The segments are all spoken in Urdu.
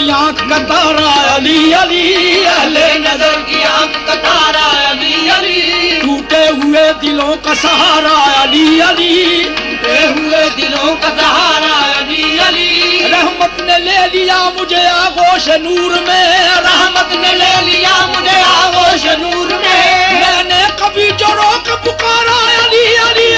کی آنکھ کا تارا علی علی، اہل نظر کی آنکھ کا تارا علی علی، ٹوٹے ہوئے دلوں کا سہارا علی علی، ٹوٹے ہوئے دلوں کا سہارا علی علی، رحمت نے لے لیا مجھے آغوش نور میں، رحمت نے لے لیا مجھے آغوش نور میں، میں نے کبھی جو روک پکارا علی علی،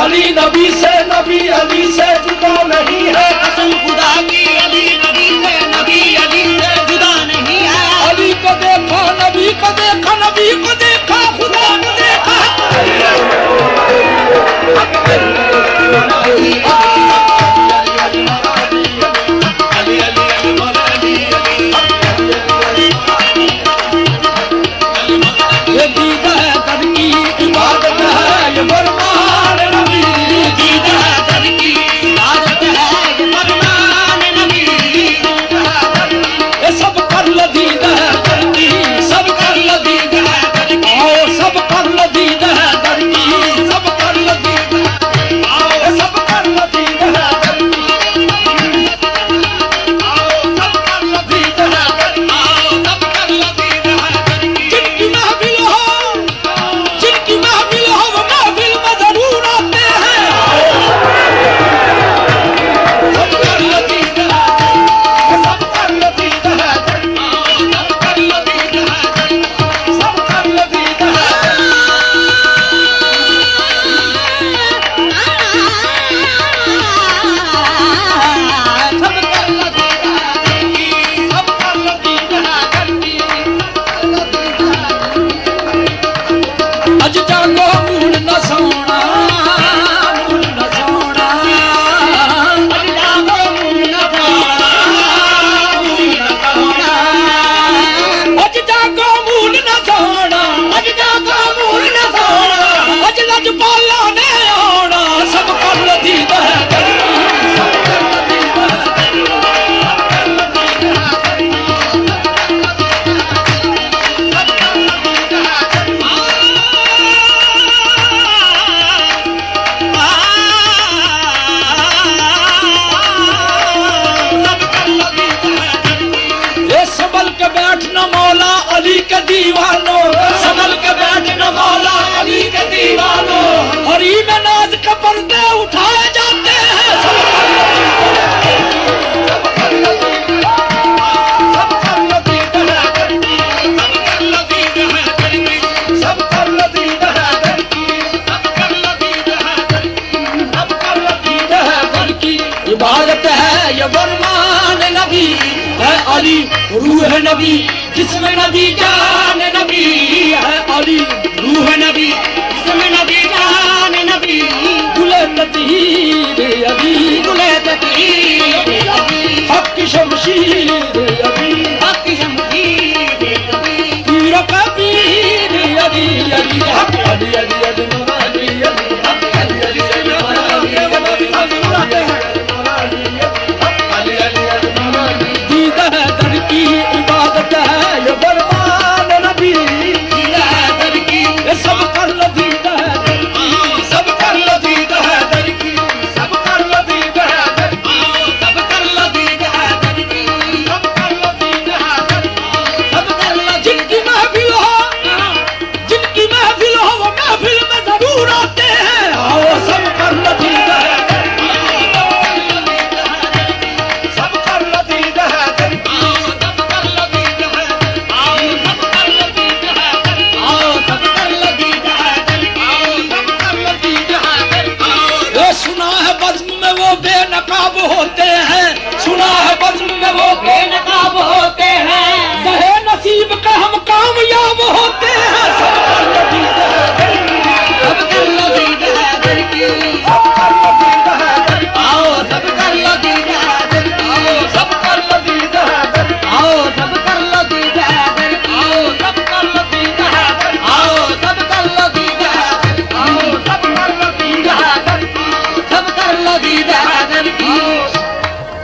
علی نبی سے نبی علی سے جدا نہیں ہے، قسم خدا کی علی نبی سے نبی علی سے جدا نہیں ہے، علی کو دیکھا نبی کو دیکھا نبی کو دیکھا خدا کو دیکھا، یہ دیدہ در کی عبادت ہے، یہ فرمان نبی، دیدہ در کی عبادت ہے، یہ فرمان کے پردے اٹھائے جاتے ہیں عبادت ہے یہ فرمان نبی ہے علی روح نبی جسم نبی جان نبی ہے علی روح نبی جسم نبی جان نبی گلے تطہیر علی گلے تطہیر علی حق کی شمشیر علی حق کی شمشیر علی پیر کبیر علی علی حق علی علی علی علی عبادت ہے یہ فرمان نبی در کی سب کر لذیذ ہے سب کر لذیذ ہے در کی سب کر لذیذ ہے در کی سب کر لذیذ ہے در کی سب کر لذیذ ہے در کی سب کر لذیذ جن کی محفل ہو وہ محفل میں ضرور آتے ہیں آؤ سب کر لذیذ ہے بے نقاب ہوتے ہیں سنا ہے بزم میں وہ بے نقاب ہوتے ہیں بہے نصیب کا ہم کامیاب ہوتے ہیں سب کر لذیذ ہے سب کر لذیذ ہے در کی سب کر لذیذ ہے در آؤ سب کر لذیذ ہے در آؤ سب کر لذیذ ہے در آؤ سب کر لذیذ ہے در آؤ سب کر لذیذ ہے در آؤ سب کر لذیذ ہے در آؤ سب کر لذیذ ہے در سب کر لذیذ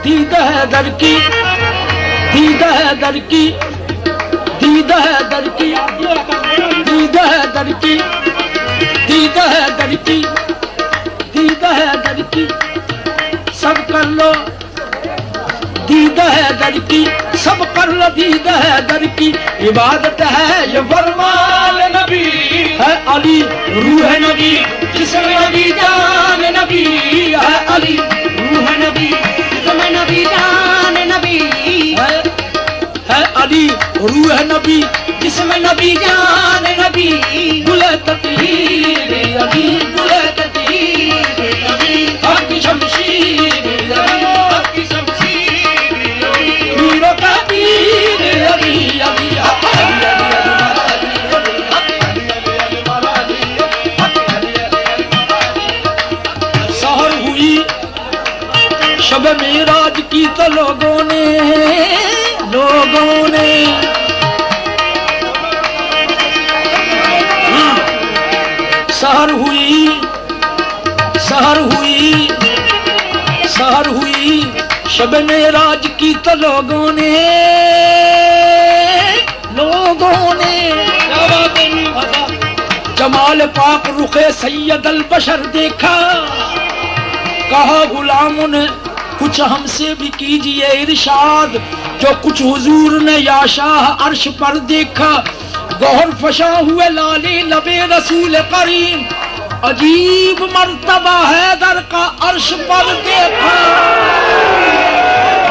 دید ہے در کی دید ہے در کی دید ہے در کی دید ہے در کی دید ہے در کی دید ہے در کی سب کر لو دید ہے در کی سب کر لو دید ہے در کی عبادت ہے یہ فرمان نبی ہے علی روح نبی جسم نبی جان نبی ہے علی روح نبی جسم نبی جان نبی ہے علی روح نبی جسم نبی جان نبی گل تطہیر علی گل تطہیر علی حق شمشیر علی حق شمشیر علی پیر کبیر علی علی سحر ہوئی شب معراج کی تو لوگوں نے سحر ہوئی شب معراج کی تو لوگوں نے جمال پاک رخ سید البشر دیکھا کہا غلاموں نے کچھ ہم سے بھی کیجئے ارشاد جو کچھ حضور نے یا شاہ عرش پر دیکھا گوہر فشاں ہوئے لالی لبے رسول کریم عجیب مرتبہ حیدر کا عرش پر دیکھا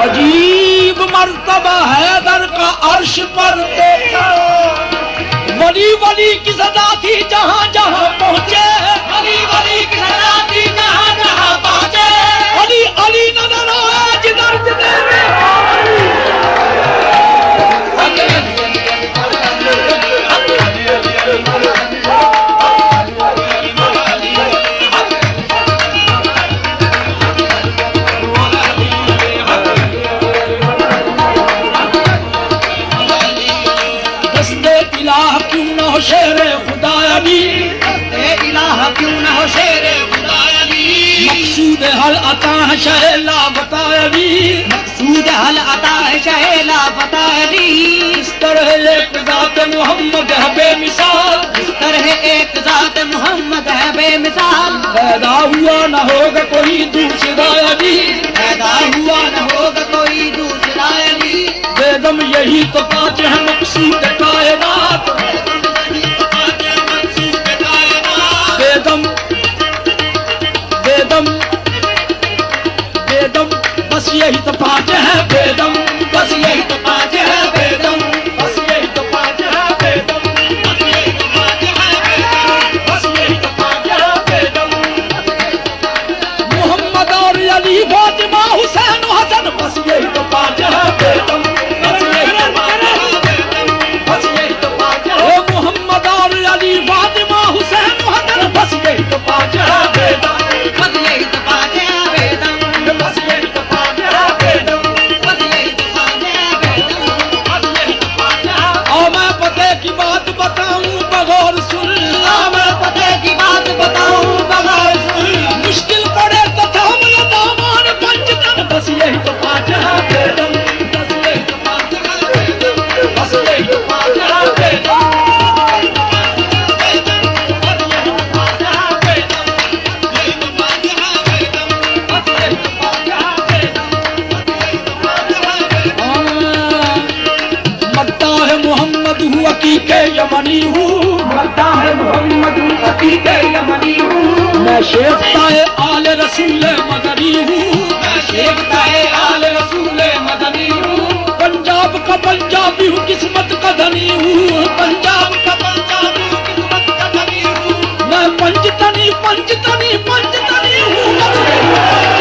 عجیب مرتبہ حیدر کا عرش پر دیکھا ولی ولی کی صدا تھی جہاں جہاں پہنچے ولی ولی کی صدا تھی جہاں جہاں پہنچے علی علی نظر آئے جدھر جدھر شیر خدا علی الہ کیوں نہ ہو شیر خدا علی مقصود حل عطا ہے شہ لا بتا علی مقصود حل عطا ہے شہ لا بتا علی اس طرح ایک ذات محمد ہے بے مثال اس طرح ایک ذات محمد ہے بے مثال پیدا ہوا نہ ہوگا کوئی دوسرا علی پیدا ہوا نہ ہوگا کوئی دوسرا علی بیگم یہی تو پانچ ہے مقصود کائنات بس یہی تو پانچ ہے بیدم بس یہی تو پانچ ہے بیدم بس یہی تو پانچ ہے بیدم بس یہی تو پانچ ہے بیدم بس یہی تو پانچ ہے بیدم محمد اور علی فاطمہ حسین حسن بس یہی تو پانچ ہے بیدم بس یہی تو پانچ ہے بیدم بس یہی تو پانچ ہے محمد اور علی فاطمہ حسین حسن بس یہی تو پانچ ہے بیدم بس یہی تو پانچ ہے بیدم بس یہی تو پانچ ہے بیدم بس یہی تو پانچ ہے بیدم بس یہی تو پانچ ہے اور میں پتے کی بات بتاؤں بغور سن میں پتے کی بات بتاؤں بغور سن مشکل پڑے تو تھام لو دامان پنجتن بس یہی تو پانچ ہے بیدم بس یہی تو پانچ ہے بیدم بس یہی تو پانچ ہے بیدم عقیقے یمنی ہوں مرتا ہے محمد عقیقے یمنی ہوں میں شیفتہ آل رسول مدنی ہوں میں شیفتہ آل رسول مدنی ہوں پنجاب کا پنجابی ہوں قسمت کا دھنی ہوں پنجاب کا پنجابی ہوں قسمت کا دھنی ہوں میں پنجتنی پنجتنی پنجتنی ہوں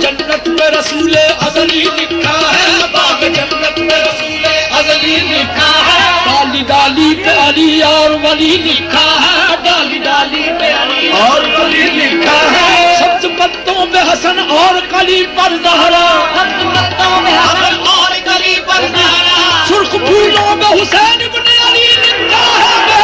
جنت میں رسول ازلی لکھا ہے باغ جنت میں رسول ازلی لکھا ہے ڈالی ڈالی پہ علی اور ولی لکھا ہے ڈالی ڈالی پہ علی اور ولی لکھا ہے سبز پتوں میں حسن اور کلی پر زہرا سبز پتوں میں حسن اور کلی پر زہرا سرخ پھولوں میں حسین ابن علی لکھا ہے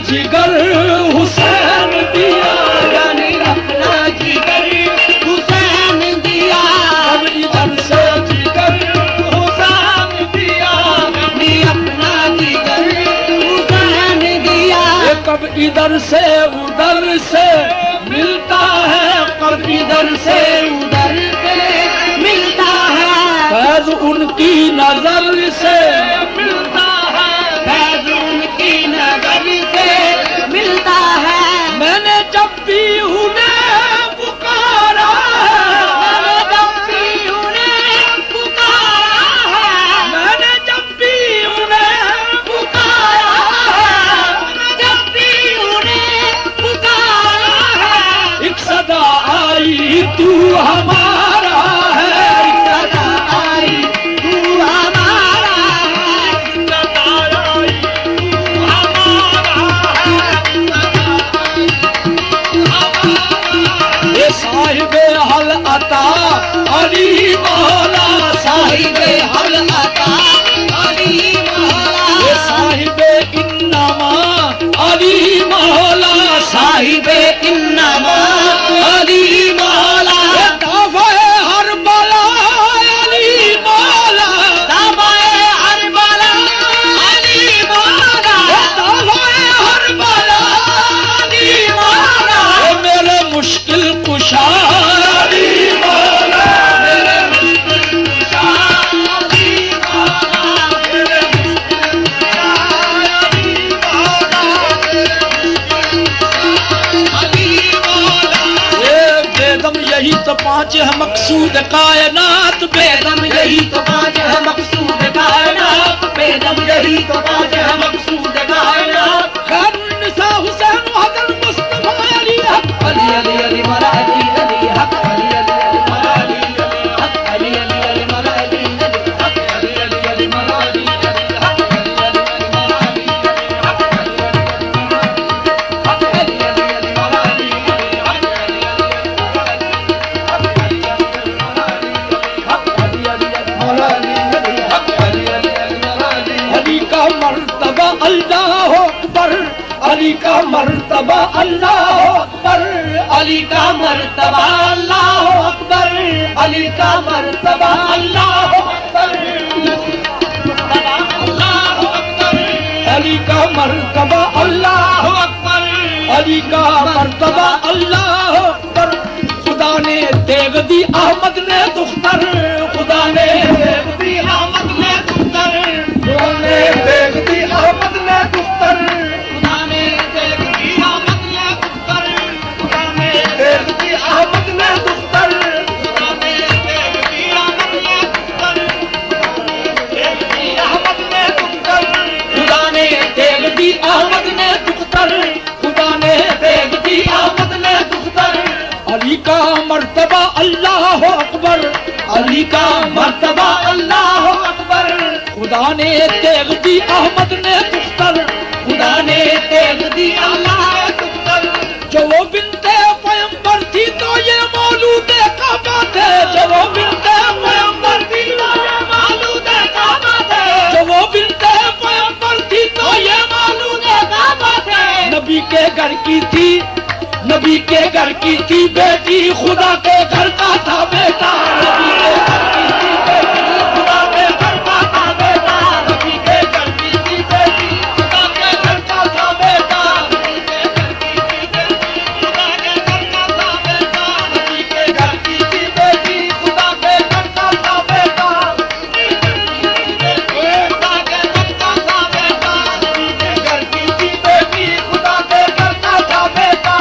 جگر حسین دیا، یعنی اپنا جگر حسین دیا، اب ادھر سے جگر حسین دیا، یعنی اپنا جگر حسین دیا، کب ادھر سے ادھر سے ملتا ہے، کب ادھر سے ادھر سے ملتا ہے، فیض ان کی نظر سے ملتا ہے، فیض ان کی نظر سے ملتا ہے، میں نے جب بھی انہیں پکارا میں نے جب بھی انہیں پکارا ہے، میں نے جب بھی انہیں پکارا جب بھی انہیں پکارا ہے، ایک صدا آئی تو ہمارا ہے، صدا آئی تو ہمارا ہے، یہ صاحب حل عطا علی مولا، صاحب حل عطا علی مولا، یہ صاحب انما علی مولا، صاحب انما علی مولا، یہ دعوی ہر بلا علی مولا، دعوائے ہر بلا علی مولا، یہ دعوی ہر بلا علی مولا، یہ میرے مشکل کشا علی مولا، میرے مشکل کشا علی مولا، میرے مشکل کشا علی مولا، علی مولا، یہ بیدم یہی تو پانچ ہے مقصود کائنات، بیدم یہی تو پانچ ہے مقصود کائنات، بیدم یہی تو پانچ ہے مقصود کائنات، خیر النساء حسین و حضرت مصطفیٰ علی حق، علی علی علی مولا علی علی حق، علی علی علی مولا علی علی حق، علی علی علی مولا علی علی حق، علی علی علی مولا علی علی حق، علی علی علی مولا علی علی حق، علی علی علی مولا علی علی حق، علی علی علی مولا علی علی حق، علی علی علی مولا علی علی کا مرتبہ اللہ اکبر، علی کا مرتبہ اللہ اکبر، علی کا مرتبہ اللہ اکبر، علی کا مرتبہ اللہ اکبر، اللہ اکبر، علی کا مرتبہ اللہ اکبر، علی کا مرتبہ اللہ اکبر، خدا نے دیو دی احمد نے دختر، خدا نے دیو دی احمد نے دختر، خدا نے دیو دی احمد نے دختر، خدا نے دیکھ دی احمد نے دختر، خدا نے دیو دی احمد نے دختر، خدا نے دیکھ دی احمد نے دختر، دیکھ دی احمد نے دختر، خدا نے دیو دی احمد نے دختر، خدا نے دیو دی احمد نے دختر، علی کا مرتبہ اللہ اکبر، علی کا مرتبہ اللہ اکبر، خدا نے دیو دی احمد نے دختر، خدا نے دیو دی اللہ دختر، جو وہ بنت پیغمبر تھی تو یہ مولود کعبہ تھے، جو وہ بنت پیغمبر تھی تو یہ مولود کعبہ تھے، جو وہ بنت پیغمبر تھی تو یہ مولود کعبہ تھے، نبی کے گھر کی تھی، نبی کے گھر کی تھی بیٹی، خدا کے گھر کا تھا بیٹا، نبی کے گھر کی تھی بیٹی، خدا کے گھر کا تھا بیٹا، نبی کے گھر کی تھی بیٹی، خدا کے گھر کا تھا بیٹا، نبی کے گھر کی تھی بیٹی، خدا کے گھر کا تھا بیٹا، نبی کے گھر کی تھی بیٹی، خدا کے گھر کا تھا بیٹا، خدا کے گھر کا تھا بیٹا، نبی کے گھر کی تھی بیٹی، خدا کے گھر کا تھا بیٹا۔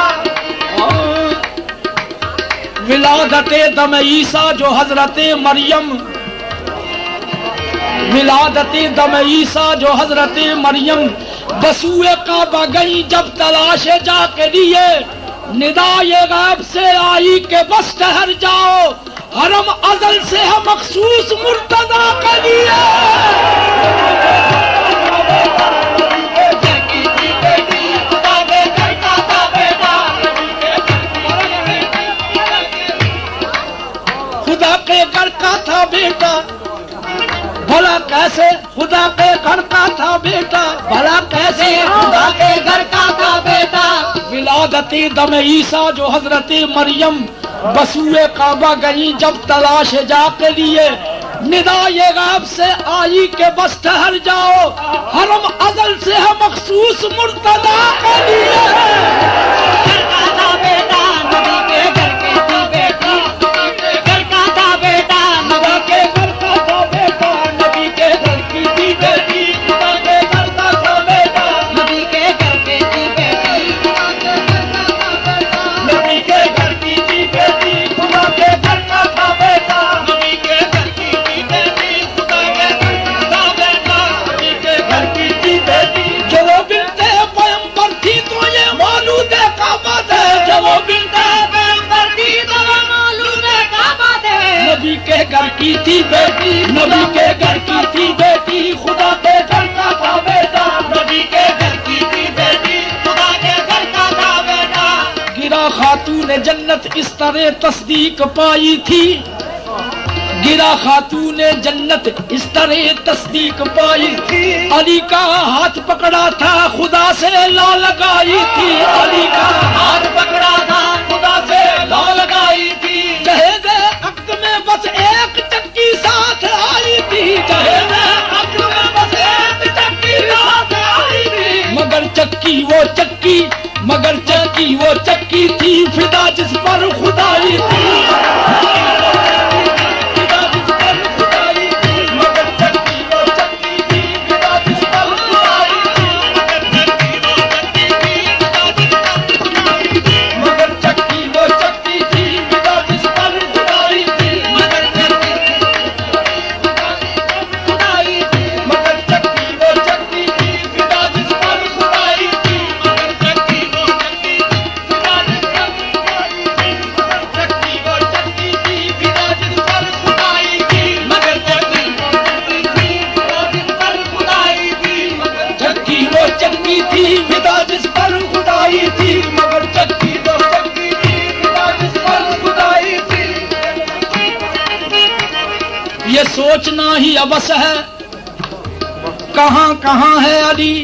ولادت دم عیسیٰ جو حضرت مریم، ولادت دم عیسیٰ جو حضرت مریم بسوئے کعبہ گئی جب تلاش جا کے لیے، ندائے غیب سے آئی کہ بس ٹھہر جاؤ، حرم ازل سے ہے مخصوص مرتضیٰ کے لیے، خدا کے گھر کا تھا بیٹا، بھلا کیسے کیسے خدا کے گھر کا تھا بیٹا، بھلا کیسے خدا کے گھر کا تھا بیٹا، ولادت دم عیسیٰ جو حضرت مریم بسوئے کعبہ گئی جب تلاش جا کے لیے، ندا یہ غیب سے آئی کہ بس ٹھہر جاؤ، حرم ازل سے ہے مخصوص مرتضی کے لیے۔ گھر کا تھا بیٹا نبی کے گھر کی تھی بیٹی، گھر کا تھا بیٹا نبی کے گھر کا تھا بیٹا، نبی کے گھر کی تھی بیٹی، خدا کے گھر کا تھا بیٹا، نبی کے گھر کی تھی بیٹی، نبی کے گھر کی تھی بیٹی، خدا کے گھر کا تھا بیٹا، نبی کے گھر کی تھی بیٹی، خدا کے گھر کا تھا بیٹا، نبی کے گھر کی تھی بیٹی۔ جو وہ بنت پیغمبر تھی تو یہ مولود کعبہ ہے، جو وہ بنت پیغمبر کی تو معلوم ہے کعبہ ہے، نبی کے گھر کی تھی بیٹی، نبی کے گھر کی تھی بیٹی، خدا کے گھر کا تھا بیٹا، نبی کے گھر کی تھی بیٹی، خدا کے گھر کا تھا بیٹا، گرا خاتون جنت اس طرح تصدیق پائی تھی، گرا خاتون جنت اس طرح تصدیق پائی تھی، علی کا ہاتھ پکڑا تھا خدا سے لا لگائی تھی، علی کا ہاتھ پکڑا تھا خدا سے لا لگائی تھی، جہیز عقد میں بس ایک چکی ساتھ آئی تھی، جہیز عقد میں بس ایک چکی ساتھ آئی تھی، مگر چکی وہ چکی، مگر چکی وہ چکی تھی فدا جس پر خدائی تھی، فدا جس پر خدائی تھی، مگر چکی وہ چکی تھی فدا جس پر خدائی تھی، مگر چکی وہ چکی تھی فدا جس پر خدائی تھی، مگر چکی وہ چکی تھی فدا جس پر خدائی تھی، چکی وہ چکی تھی فدا جس پر خدائی تھی، مگر چکی وہ چکی تھی فدا جس پر خدائی تھی۔ یہ سوچنا ہی ابس ہے کہاں کہاں ہے علی،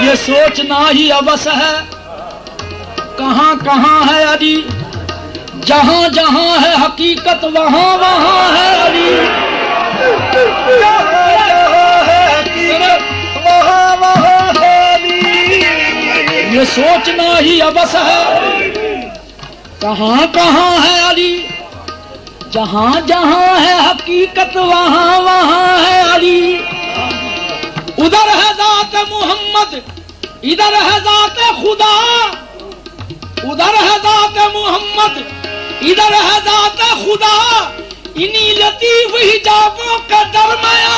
یہ سوچنا ہی ابس ہے کہاں کہاں ہے علی، جہاں جہاں ہے حقیقت وہاں وہاں ہے علی، یہ سوچنا ہی ابس ہے کہاں کہاں ہے علی، جہاں جہاں ہے حقیقت وہاں وہاں ہے علی، ادھر ہے ذات محمد ادھر ہے ذات خدا، ادھر ہے ذات محمد ادھر ہے ذات خدا، انہی لطیف حجابوں کا درمیان